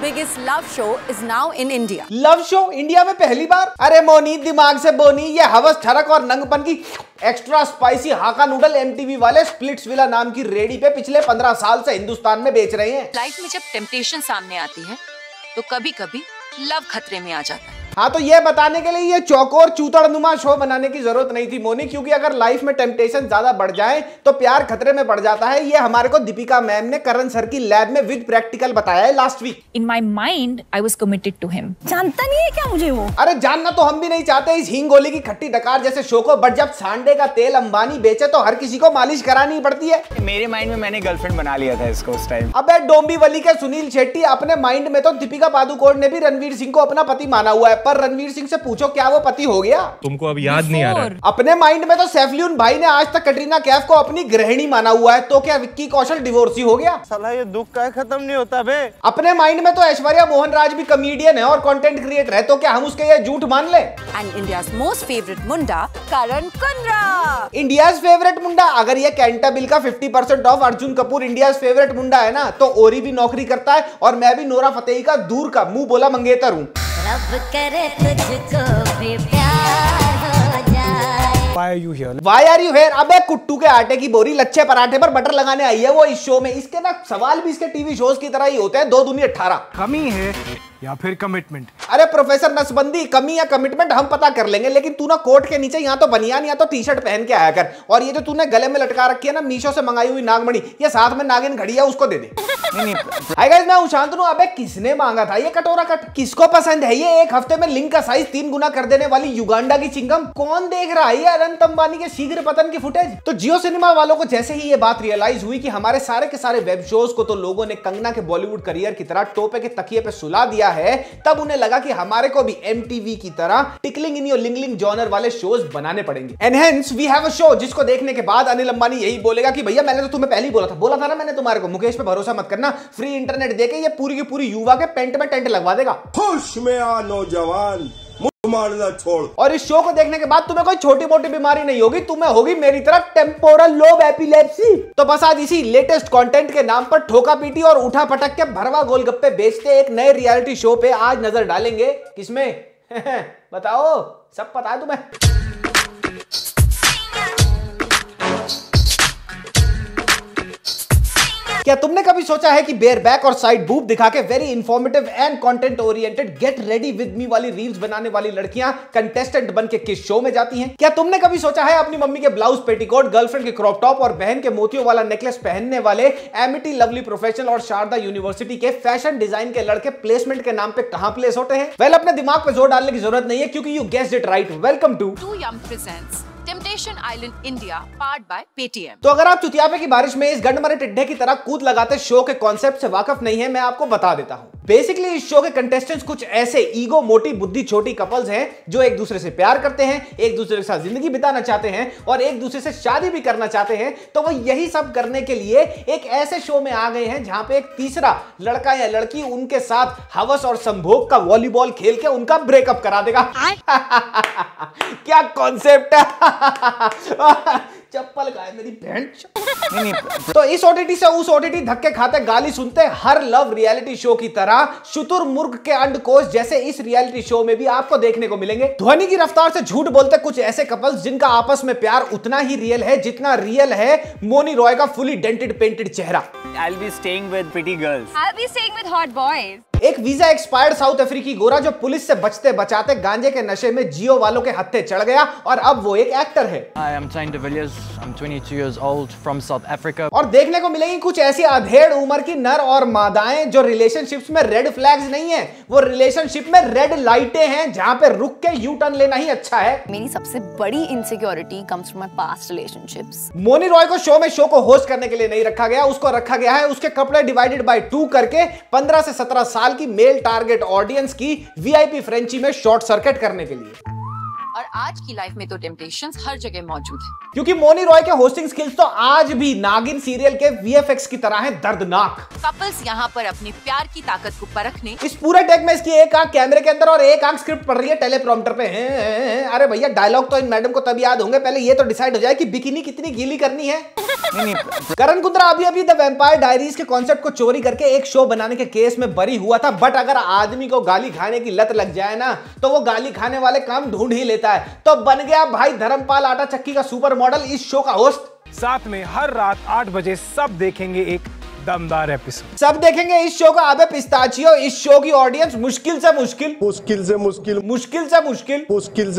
biggest love show is now in India. Love show India में पहली बार? अरे मोनी दिमाग से बोनी, ये हवस ठरक और नंगपन की एक्स्ट्रा स्पाइसी हाका नूडल एमटीवी वाले स्प्लिट्स विला नाम की रेडी पे पिछले 15 साल से हिंदुस्तान में बेच रहे हैं। लाइफ में जब टेम्पटेशन सामने आती है तो कभी कभी लव खतरे में आ जाता है। हाँ, तो ये बताने के लिए ये चौकोर चूतड़नुमा शो बनाने की जरूरत नहीं थी मोनी, क्योंकि अगर लाइफ में टेम्पटेशन ज्यादा बढ़ जाए तो प्यार खतरे में पड़ जाता है। ये हमारे को दीपिका मैम ने करण सर की लैब में विद प्रैक्टिकल बताया है last week. In my mind I was committed to him. जानता नहीं है क्या मुझे वो? अरे जानना तो हम भी नहीं चाहते इस हिंगोली की खट्टी डकार जैसे शो को, बट जब सांडे का तेल अंबानी बेचे तो हर किसी को मालिश करानी पड़ती है। मेरे माइंड में मैंने गर्लफ्रेंड बना लिया था इसको उस टाइम। अबे डोंबिवली के सुनील शेट्टी अपने माइंड में तो दीपिका पादुकोण ने भी रणवीर सिंह को अपना पति माना हुआ है, पर रणवीर सिंह से पूछो क्या वो पति हो गया? तुमको अब याद नहीं आ रहा है? अपने माइंड में तो सैफलियन भाई ने आज तक कटरीना कैफ को अपनी गृहिणी माना हुआ है, तो क्या विक्की कौशल डिवोर्सी हो गया? साला ये दुख का खत्म नहीं होता बे। अपने माइंड में तो ऐश्वर्या मोहन राज भी कॉमेडियन है और कंटेंट क्रिएटर है, तो क्या हम उसके ये झूठ मान ले? And India's most favorite मुंडा करण कुंद्रा। इंडियाज फेवरेट मुंडा, अगर ये कैंटाबिल का 50% of Arjun Kapoor India's favourite मुंडा है ना, तो ओरी भी नौकरी करता है और मैं भी नोरा फतेही का दूर का मुंह बोला मंगेतर हूँ। रब करे तुझको भी प्यार हो जाए। Why are you here? Why are you here? अबे कुट्टू के आटे की बोरी लच्छे पराठे पर बटर लगाने आई है वो इस शो में। इसके ना सवाल भी इसके टीवी शोज की तरह ही होते हैं, 2 दूनी 18। कमी है या फिर कमिटमेंट? अरे प्रोफेसर नसबंदी, कमी या कमिटमेंट हम पता कर लेंगे, लेकिन तू ना कोट के नीचे यहाँ तो बनियान या तो टी शर्ट पहन के आया कर, और ये जो तूने गले में लटका रखी है ना मीशो से मंगाई हुई नागमणि, ये साथ में नागिन घड़ी है उसको दे दे। हाय गाइस, मैं शांतनु। अबे किसने मांगा था ये कटोरा कट? किसको पसंद है ये 1 हफ्ते में लिंग का साइज 3 गुना कर देने वाली युगांडा की चिंगम? कौन देख रहा है ये अनंत अंबानी के शीघ्र पतन की फुटेज? तो जियो सिनेमा वालों को जैसे ही ये बात रियलाइज हुई कि हमारे सारे के सारे वेब शोज को तो लोगों ने कंगना के बॉलीवुड करियर की तरह टोपे के तकिए पे सुला दिया है, तब उन्हें लगा कि हमारे को भी एमटीवी की तरह tickling in your lingling genre वाले शोज बनाने पड़ेंगे। And hence we have a show जिसको देखने के बाद अनिल अंबानी यही बोलेगा कि भैया मैंने तो तुम्हें पहले ही बोला था ना मैंने तुम्हारे को, मुकेश पे भरोसा मत करना, फ्री इंटरनेट देके ये पूरी की पूरी युवा के पेंट में टेंट लगवा देगा। होश में आ नौजवान, मारना छोड़। और इस शो को देखने के बाद तुम्हें कोई छोटी मोटी बीमारी नहीं होगी, तुम्हें होगी मेरी तरह टेम्पोरल लोब एपिलेप्सी। तो बस आज इसी लेटेस्ट कंटेंट के नाम पर ठोका पीटी और उठा पटक के भरवा गोलगप्पे बेचते एक नए रियलिटी शो पे आज नजर डालेंगे। किसमें? बताओ, सब पता है तुम्हें। क्या तुमने कभी सोचा है कि बेयर बैक और साइड बूब दिखा के very informative and content oriented get ready with me वाली रील्स बनाने वाली लड़कियां कंटेस्टेंट बन के किस शो में जाती हैं? क्या तुमने कभी सोचा है अपनी मम्मी के ब्लाउज पेटीकोट, गर्लफ्रेंड के क्रॉप टॉप और बहन के मोतियों वाला नेकलेस पहनने वाले एमिटी लवली प्रोफेशनल और शारदा यूनिवर्सिटी के फैशन डिजाइन के लड़के प्लेसमेंट के नाम पे कहां प्लेस होते हैं? वेल, अपने दिमाग पे जोर डालने की जरूरत नहीं है क्योंकि you guessed it right. Welcome to too young presents Temptation Island India powered by Paytm. तो अगर आप चुतियापे की बारिश में इस गंडमरे टिड्ढे की तरह कूद लगाते शो के कॉन्सेप्ट से वाकिफ नहीं है, मैं आपको बता देता हूं। बेसिकली इस शो के कंटेस्टेंट्स कुछ ऐसे ईगो मोटी बुद्धि छोटी कपल्स हैं जो एक दूसरे से प्यार करते हैं, एक दूसरे के साथ जिंदगी बिताना चाहते हैं और एक दूसरे से शादी भी करना चाहते हैं। तो वो यही सब करने के लिए एक ऐसे शो में आ गए हैं जहां पे एक तीसरा लड़का या लड़की उनके साथ हवस और संभोग का वॉलीबॉल खेल के उनका ब्रेकअप करा देगा। क्या कॉन्सेप्ट है। चप्पल गाय मेरी बहन। तो इस ओटीटी से उस ओटीटी धक्के खाते गाली सुनते हर लव रियलिटी शो की तरह शुतुरमुर्ग के अंडकोश जैसे इस रियलिटी शो में भी आपको देखने को मिलेंगे। ध्वनि की रफ्तार से झूठ बोलते कुछ ऐसे कपल्स जिनका आपस में प्यार उतना ही रियल है जितना रियल है मोनी रॉय का फुली डेंटेड पेंटेड चेहरा। I'll be staying with pretty girls. I'll be staying with hot boys. एक वीजा एक्सपायर्ड साउथ अफ्रीकी गोरा जो पुलिस से बचते बचाते गांजे के नशे में जियो वालों के हत्थे चढ़ गया और अब वो एक एक्टर है। Hi, I'm Tyne de Villiers. I'm 22 years old from South Africa. और देखने को मिलेगी कुछ ऐसी अधेड़ उम्र की नर और मादाएं जो रिलेशनशिप्स में रेड फ्लैग्स नहीं है, वो रिलेशनशिप में रेड लाइटें हैं जहां पे रुक के यू टर्न लेना ही अच्छा है। मेरी सबसे बड़ी insecurity comes from my past relationships. Mouni Roy को शो को होस्ट करने के लिए नहीं रखा गया, उसको रखा गया है उसके कपड़े डिवाइडेड बाय 2 करके 15 से 17 साल की मेल टारगेट ऑडियंस की वीआईपी फ्रेंची में शॉर्ट सर्किट करने के लिए। और आज की लाइफ में तो टेम्पटेशंस हर जगह मौजूद है, क्योंकि मोनी रॉय के होस्टिंग स्किल्स तो आज भी नागिन सीरियल के वीएफएक्स की तरह हैं दर्दनाक। कपल्स यहाँ पर अपने प्यार की ताकत को परखने इस पूरे टेक में इसकी एक आंख कैमरे के अंदर और एक आंख स्क्रिप्ट पढ़ रही है टेलीप्रॉम्प्टर पे। अरे भैया डायलॉग तो इन मैडम को तब याद होंगे, पहले ये तो डिसाइड हो जाए कि बिकिनी कितनी गीली करनी है। करण कुंद्रा अभी अभी द वैम्पायर डायरीज के कॉन्सेप्ट को चोरी करके एक शो बनाने के केस में बरी हुआ था, बट अगर आदमी को गाली खाने की लत लग जाए ना तो वो गाली खाने वाले काम ढूंढ ही लेता है। तो बन गया भाई धर्मपाल आटा चक्की का सुपर मॉडल इस शो का होस्ट। साथ में हर रात 8 बजे सब देखेंगे एक दमदार एपिसोड। सब देखेंगे इस शो का। अबे पिस्ताचियो, इस शो की ऑडियंस मुश्किल से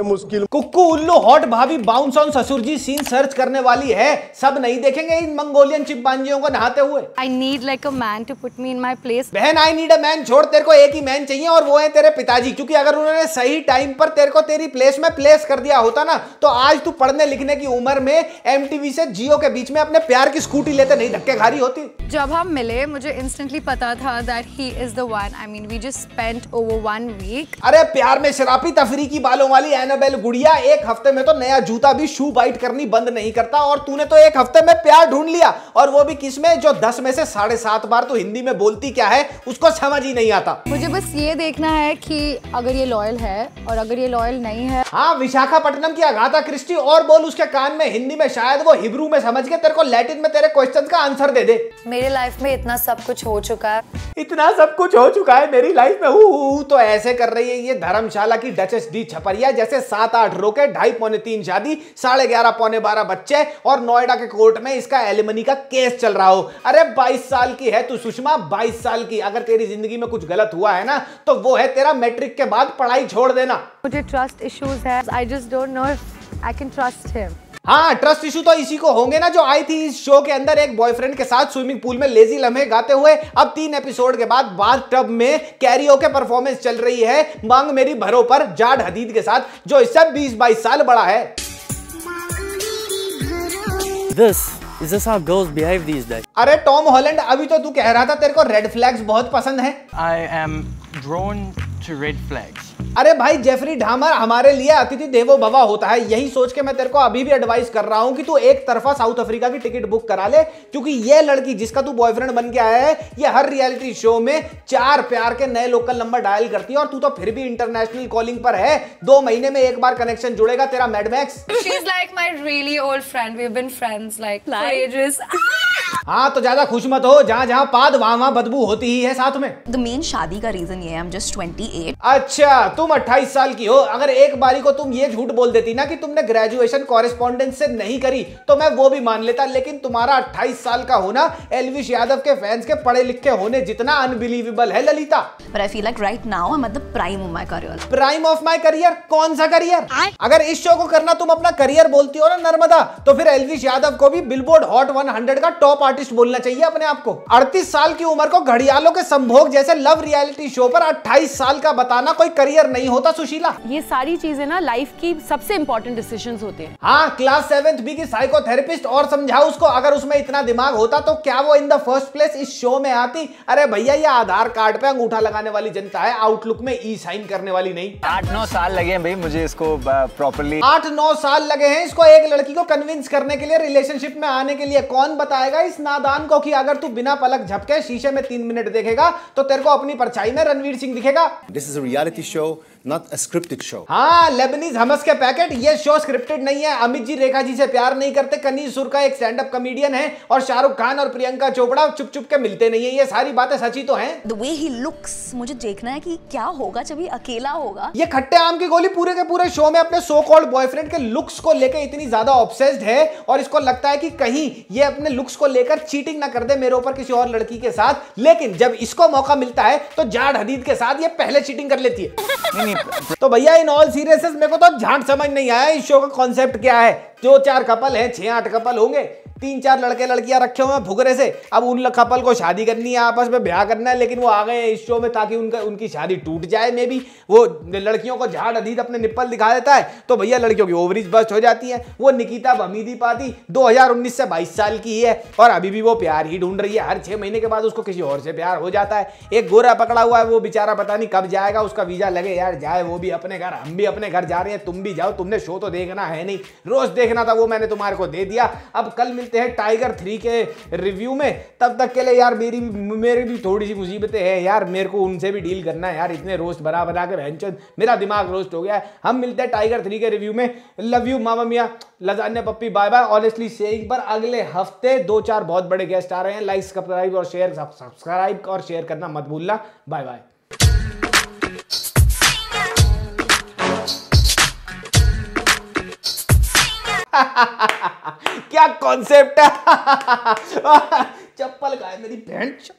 मुश्किल कुक्कू उल्लू हॉट भाभी बाउंस ऑन ससुर जी सीन सर्च करने वाली है। सब नहीं देखेंगे इन मंगोलियन चिंपांजियों को नहाते हुए। I need like a man to put me in my place. बहन आई नीड अ मैन छोड़, तेरे को एक ही मैन चाहिए और वो है तेरे पिताजी, क्योंकि अगर उन्होंने सही टाइम पर तेरे को तेरी प्लेस में प्लेस कर दिया होता ना तो आज तू पढ़ने लिखने की उम्र में MTV से जियो के बीच में अपने प्यार की स्कूटी लेते नहीं धक्के खा रही होती। जब हम मिले मुझे instantly पता था that he is the one. I mean we just spent over 1 week. अरे प्यार में शराबी तफरी की बालों वाली एनाबेल गुड़िया एक हफ्ते में तो नया जूता भी शू बाइट करनी बंद नहीं करता, और तूने तो एक हफ्ते में प्यार ढूंढ लिया, और वो भी किस में जो 10 में से 7.5 बार तो हिंदी में बोलती क्या है उसको समझ ही नहीं आता। मुझे बस ये देखना है कि अगर ये लॉयल है और अगर ये लॉयल नहीं है। हाँ, विशाखापट्टनम की अगाथा क्रिस्टी और बोल उसके कान में हिंदी में, शायद वो हिब्रू में समझ के तेरे को लैटिन में तेरे क्वेश्चन का आंसर दे दे। मेरे लाइफ में इतना सब कुछ हो चुका है, इतना सब कुछ हो चुका है मेरी लाइफ में। तो ऐसे कर रही है ये धर्मशाला की डचेस डी छपरिया, जैसे 7-8 रोके, 2.5-3 शादी, 11:30-12 बच्चे, और नोएडा के कोर्ट में इसका एलिमनी का केस चल रहा हो। अरे 22 साल की है तू सुषमा, 22 साल की। अगर तेरी जिंदगी में कुछ गलत हुआ है ना तो वो है तेरा मैट्रिक के बाद पढ़ाई छोड़ देना। मुझे ट्रस्ट इश्यूज है। I just don't know if I can trust him. हाँ, ट्रस्ट इशू तो इसी को होंगे ना जो आई थी इस शो के अंदर एक बॉयफ्रेंड के साथ स्विमिंग पूल में लेजी लम्हे गाते हुए। अब 3 एपिसोड के बाद बाथटब में कैरियोके परफॉर्मेंस चल रही है मांग मेरी भरो पर जाड हदीद के साथ, जो इससे 20-22 साल बड़ा है। Is this how girls behave these days? अरे टॉम हॉलैंड, अभी तो तू कह रहा था तेरे को रेड फ्लैग्स बहुत पसंद है। I am drawn to red flags. अरे भाई जेफरी ढामर हमारे लिए अतिथि देवो भव होता है। यही सोच के मैं तेरे को अभी भी एडवाइस कर रहा हूं कि तू एक तरफा साउथ अफ्रीका की टिकट बुक करा ले, क्योंकि ये लड़की जिसका तू बॉयफ्रेंड बन के आया है ये हर रियलिटी शो में 4 प्यार के नए लोकल नंबर डायल करती है, और तू तो फिर भी इंटरनेशनल कॉलिंग पर है। 2 महीने में एक बार कनेक्शन जुड़ेगा तेरा Madmax. She's like my really old friend. We've been friends like for ages. हाँ तो ज्यादा खुश मत हो, जहां जहां पाद वहां बदबू होती ही है साथ में। द मेन शादी का रीजन ये है, आई एम जस्ट 28। अच्छा, तुम 28 साल की हो। अगर एक बारी को तुम ये झूठ बोल देती ना कि तुमने ग्रेजुएशन कॉरेस्पॉन्डेंस से नहीं करी तो मैं वो भी मान लेता, लेकिन तुम्हारा 28 साल का होना एल्विश यादव के फैंस के पढ़े लिखे होने जितना अनबिलीवेबल है Lalita. But I feel like right now I am at the prime of my career. Prime of my career? कौन सा करियर? अगर इस शो को करना तुम अपना करियर बोलती हो ना नर्मदा, तो फिर एल्विश यादव को भी बिलबोर्ड हॉट 100 का टॉप आर्टिस्ट बोलना चाहिए अपने आप को। 38 साल की उम्र को घड़ियालों के संभोग जैसे लव रियलिटी शो पर 28 साल का बताना कोई करियर नहीं होता सुशीला। ये सारी चीजें ना लाइफ की सबसे इंपॉर्टेंट डिसीजंस होते हैं। हाँ, क्लास 7th बी की साइकोथेरेपिस्ट, और समझाओ उसको अगर उसमें इतना दिमाग होता तो क्या वो इन द फर्स्ट प्लेस इस शो में आती? अरे भैया, ये आधार कार्ड पे अंगूठा लगाने वाली जनता है, आउटलुक में ई साइन करने वाली नहीं। 8-9 साल लगे हैं भाई मुझे इसको प्रॉपर्ली। 8-9 साल लगे हैं इसको एक लड़की को कन्विंस करने के लिए, रिलेशनशिप में आने के लिए। कौन बताएगा इस नादान को कि अगर तू बिना पलक झपके शीशे में 3 मिनट देखेगा तो तेरे को अपनी परछाई में रणवीर सिंह दिखेगा। This is a reality show, not a scripted show. हाँ, लेबनीज हमस के पैकेट, ये शो स्क्रिप्टेड नहीं है। अमित जी रेखा जी से प्यार नहीं करते। कनीज सुर का एक स्टैंड अप कॉमेडियन है, और शाहरुख खान और प्रियंका चोपड़ा चुप चुप के मिलते नहीं है। ये सारी बातें सच्ची तो हैं। The way he looks, मुझे देखना है कि क्या होगा जब ये अकेला होगा। ये खट्टे आम की गोली पूरे के पूरे शो में अपने सो कॉल्ड बॉयफ्रेंड के लुक्स को लेकर इतनी ज्यादा ऑब्सेस्ड है, और इसको लगता है कि कहीं ये अपने लुक्स को लेकर चीटिंग ना कर दे मेरे ऊपर किसी और लड़की के साथ। लेकिन जब इसको मौका मिलता है तो जाड हदीद के साथ ये पहले चीटिंग कर लेती है। तो भैया इन ऑल सीरियसनेस मेरे को तो झांट समझ नहीं आया इस शो का कॉन्सेप्ट क्या है। 2-4 कपल हैं, 6-8 कपल होंगे, 3-4 लड़के लड़कियां रखे हुए हैं भुगरे से। अब उन कपल को शादी करनी है, आपस में ब्याह करना है, लेकिन वो आ गए हैं इस शो में ताकि उनकी शादी टूट जाए। मे बी वो लड़कियों को झाड़ हदीद अपने निप्पल दिखा देता है तो भैया लड़कियों की ओवरीज बस्ट हो जाती है। वो निकिता बमीदी पाती 2019 से 22 साल की है, और अभी भी वो प्यार ही ढूंढ रही है। हर 6 महीने के बाद उसको किसी और से प्यार हो जाता है। एक गोरा पकड़ा हुआ है, वो बेचारा पता नहीं कब जाएगा, उसका वीजा लगे यार जाए वो भी अपने घर, हम भी अपने घर जा रहे हैं, तुम भी जाओ। तुमने शो तो देखना है नहीं, रोज देखना था वो मैंने तुम्हारे को दे दिया। अब कल मिलते मिलते हैं टाइगर 3 के रिव्यू में। तब तक के लिए यार मेरी भी थोड़ी सी मुसीबतें हैं यार, मेरे को उनसे भी डील करना है यार, इतने रोस्ट बना बना के भैंचोद मेरा दिमाग रोस्ट हो गया है। हम मिलते हैं टाइगर 3 के रिव्यू में। लव यू मामा मियां, lasagna puppy, bye bye. Honestly saying पर अगले हफ्ते 2-4 बहुत बड़े गेस्ट आ रहे हैं। लाइक सब्सक्राइब और शेयर करना मत भूलना। Bye bye. क्या कॉन्सेप्ट है। चप्पल का है मेरी पैंट।